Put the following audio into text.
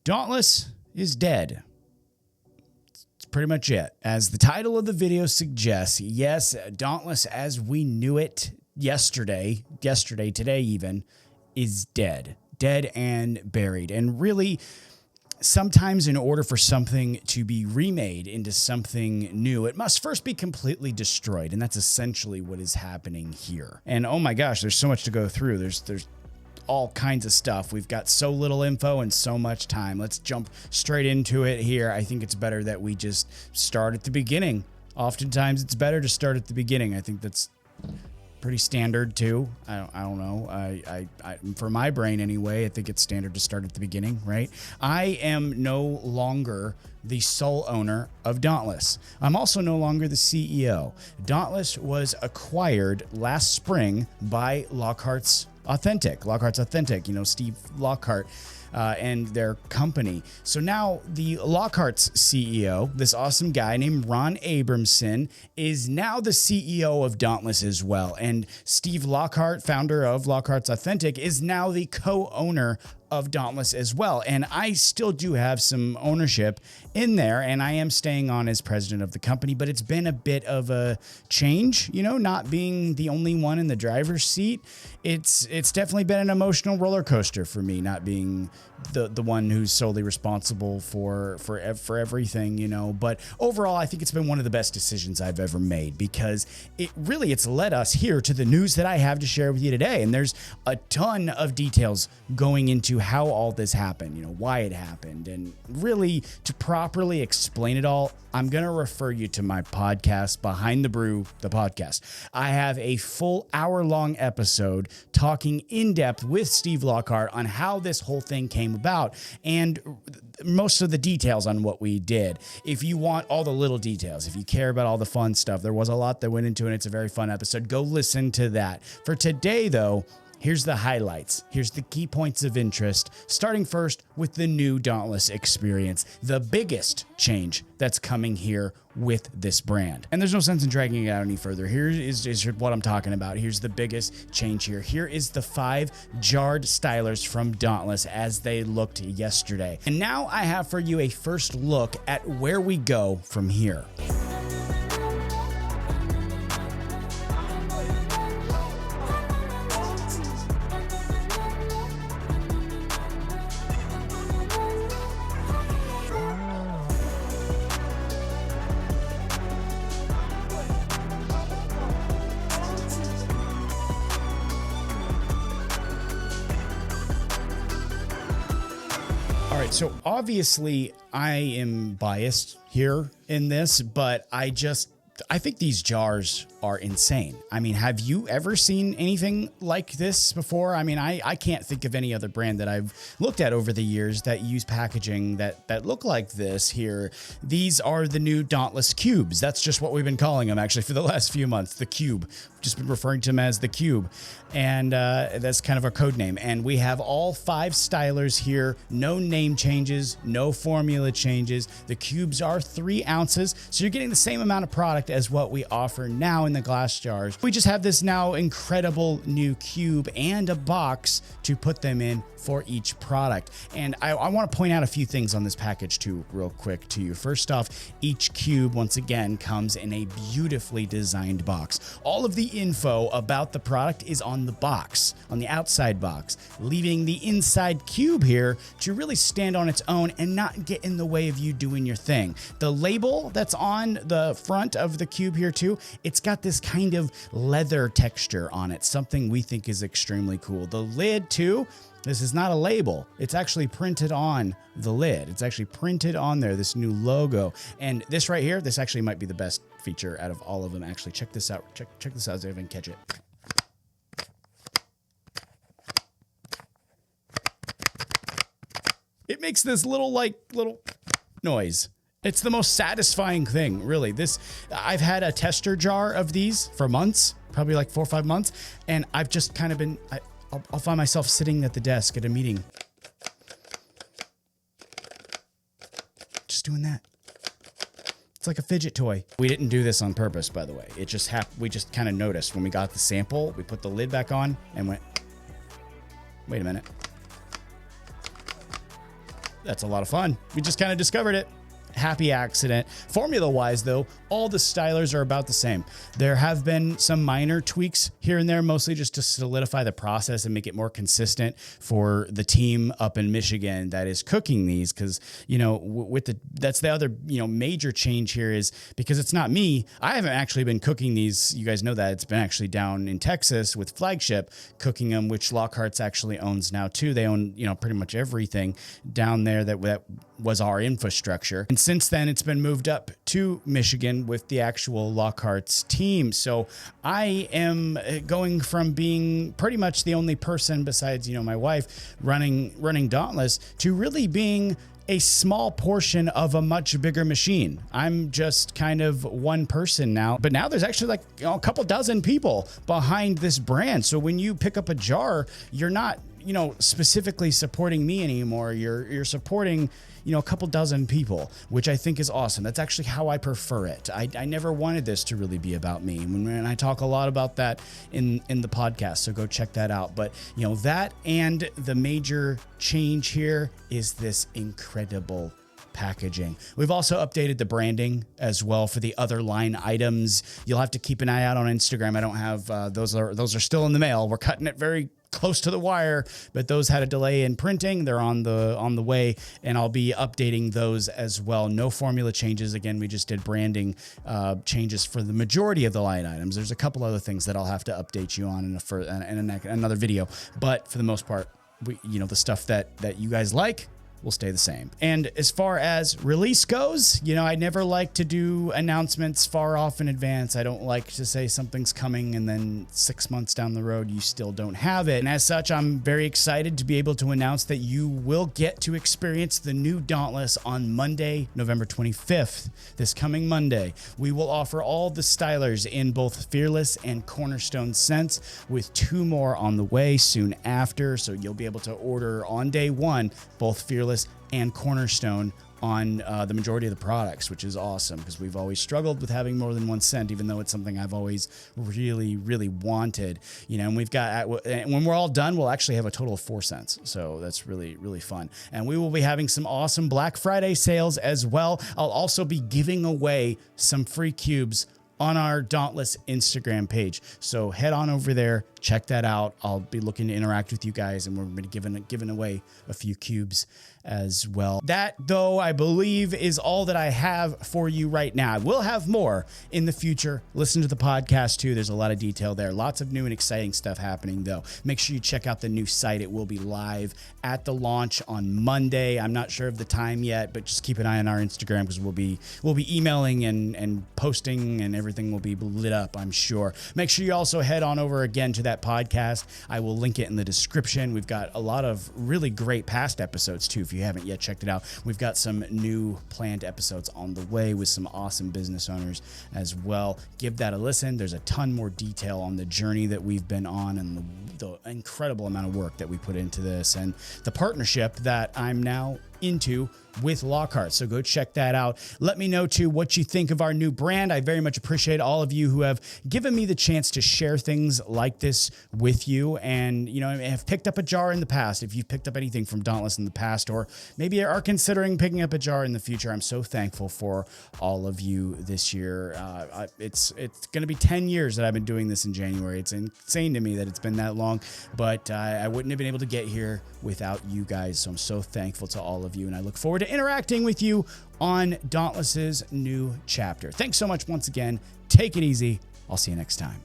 Dauntless is dead. That's pretty much it. As the title of the video suggests, yes, Dauntless as we knew it yesterday, today even, is dead. Dead and buried. And really, sometimes in order for something to be remade into something new, it must first be completely destroyed. And that's essentially what is happening here. And oh my gosh, there's so much to go through. There's all kinds of stuff. We've got so little info and so much time. Let's jump straight into it here. I think it's better that we just start at the beginning. Oftentimes it's better to start at the beginning. I think that's pretty standard too. I don't know. I for my brain anyway, I think it's standard to start at the beginning, right? I am no longer the sole owner of Dauntless. I'm also no longer the CEO. Dauntless was acquired last spring by Lockhart's Authentic, Steve Lockhart and their company. So now the Lockhart's CEO, this awesome guy named Ron Abramson, is now the CEO of Dauntless as well. And Steve Lockhart, founder of Lockhart's Authentic, is now the co-owner of Dauntless as well. And I still do have some ownership in there, and I am staying on as president of the company, but it's been a bit of a change, not being the only one in the driver's seat. It's definitely been an emotional roller coaster for me, not being the one who's solely responsible for everything, but overall, I think it's been one of the best decisions I've ever made, because it's led us here to the news that I have to share with you today. And there's a ton of details going into how all this happened, why it happened. And really, to properly explain it all, I'm going to refer you to my podcast, Behind the Brew, the podcast. I have a full hour-long episode talking in depth with Steve Lockhart on how this whole thing came about and most of the details on what we did. If you want all the little details, if you care about all the fun stuff, there was a lot that went into it. It's a very fun episode. Go listen to that. For today, though, here's the highlights. Here's the key points of interest, starting first with the new Dauntless experience, the biggest change that's coming here with this brand. And there's no sense in dragging it out any further. Here is what I'm talking about. Here's the biggest change here. Here is the 5 jarred stylers from Dauntless as they looked yesterday. And now I have for you a first look at where we go from here. So obviously I am biased here in this, but I think these jars are insane. I mean, have you ever seen anything like this before? I mean, I can't think of any other brand that I've looked at over the years that use packaging that look like this here. These are the new Dauntless cubes. That's just what we've been calling them actually for the last few months. The cube. Just been referring to them as the cube. And that's kind of a code name. And we have all 5 stylers here. No name changes, no formula changes. The cubes are 3 ounces. So you're getting the same amount of product as what we offer now in the glass jars. We just have this now incredible new cube and a box to put them in for each product. And I want to point out a few things on this package too, real quick to you. First off, each cube, once again, comes in a beautifully designed box. All of the info about the product is on the box, on the outside box, leaving the inside cube here to really stand on its own and not get in the way of you doing your thing. The label that's on the front of the cube here too, it's got this kind of leather texture on it, something we think is extremely cool. The lid too, this is not a label. It's actually printed on the lid. It's actually printed on there, this new logo. And this right here, this actually might be the best feature out of all of them. Actually, check this out. Check this out so I can catch it. It makes this little noise. It's the most satisfying thing, really. I've had a tester jar of these for months, probably like 4 or 5 months. And I've just kind of been, I'll find myself sitting at the desk at a meeting. Just doing that. It's like a fidget toy. We didn't do this on purpose, by the way. It just we just kind of noticed when we got the sample, we put the lid back on and went, wait a minute. that's a lot of fun. We just kind of discovered it. Happy accident. Formula-wise, though, all the stylers are about the same. There have been some minor tweaks here and there, mostly just to solidify the process and make it more consistent for the team up in Michigan that is cooking these. Because, you know, that's the other, you know, major change here is because it's not me. I haven't actually been cooking these. You guys know that. It's been actually down in Texas with Flagship cooking them, which Lockhart's actually owns now too. They own, you know, pretty much everything down there that was our infrastructure. And since then, it's been moved up to Michigan with the actual Lockhart's team. So I am going from being pretty much the only person besides, you know, my wife running Dauntless to really being a small portion of a much bigger machine. I'm just kind of one person now, but now there's actually like, you know, a couple dozen people behind this brand. So when you pick up a jar, you're not, you know, specifically supporting me anymore. You're supporting, you know, a couple dozen people, which I think is awesome. That's actually how I prefer it. I never wanted this to really be about me. And I talk a lot about that in the podcast, so go check that out. But, you know, that and the major change here is this incredible packaging. We've also updated the branding as well for the other line items. You'll have to keep an eye out on Instagram. I don't have those are still in the mail. We're cutting it very close to the wire, but those had a delay in printing. They're on the way, and I'll be updating those as well. No formula changes. Again, we just did branding changes for the majority of the line items. There's a couple other things that I'll have to update you on in another video, but for the most part, the stuff that you guys like will stay the same. And as far as release goes, you know, I never like to do announcements far off in advance. I don't like to say something's coming and then 6 months down the road, you still don't have it. And as such, I'm very excited to be able to announce that you will get to experience the new Dauntless on Monday, November 25th. This coming Monday, we will offer all the stylers in both Fearless and Cornerstone scents, with 2 more on the way soon after. So you'll be able to order on day 1, both Fearless and Cornerstone on the majority of the products, which is awesome because we've always struggled with having more than 1 scent, even though it's something I've always really, really wanted. You know, and we've got, when we're all done, we'll actually have a total of 4 scents. So that's really, really fun. And we will be having some awesome Black Friday sales as well. I'll also be giving away some free cubes on our Dauntless Instagram page. So head on over there, check that out. I'll be looking to interact with you guys, and we're going to be giving away a few cubes as well. That, though, I believe is all that I have for you right now. I will have more in the future. Listen to the podcast too. There's a lot of detail there. Lots of new and exciting stuff happening, though. Make sure you check out the new site. It will be live at the launch on Monday. I'm not sure of the time yet, but just keep an eye on our Instagram because we'll be emailing and posting, and everything will be lit up, I'm sure. Make sure you also head on over again to that podcast. I will link it in the description. We've got a lot of really great past episodes too. If you haven't yet checked it out, we've got some new planned episodes on the way with some awesome business owners as well. Give that a listen. There's a ton more detail on the journey that we've been on and the incredible amount of work that we put into this and the partnership that I'm now into with Lockhart. So go check that out. Let me know too what you think of our new brand. I very much appreciate all of you who have given me the chance to share things like this with you, and you know, have picked up a jar in the past. If you've picked up anything from Dauntless in the past, or maybe are considering picking up a jar in the future, I'm so thankful for all of you this year. It's going to be 10 years that I've been doing this in January. It's insane to me that it's been that long, but I wouldn't have been able to get here without you guys. So I'm so thankful to all of you, and I look forward to interacting with you on Dauntless's new chapter. Thanks so much once again. Take it easy. I'll see you next time.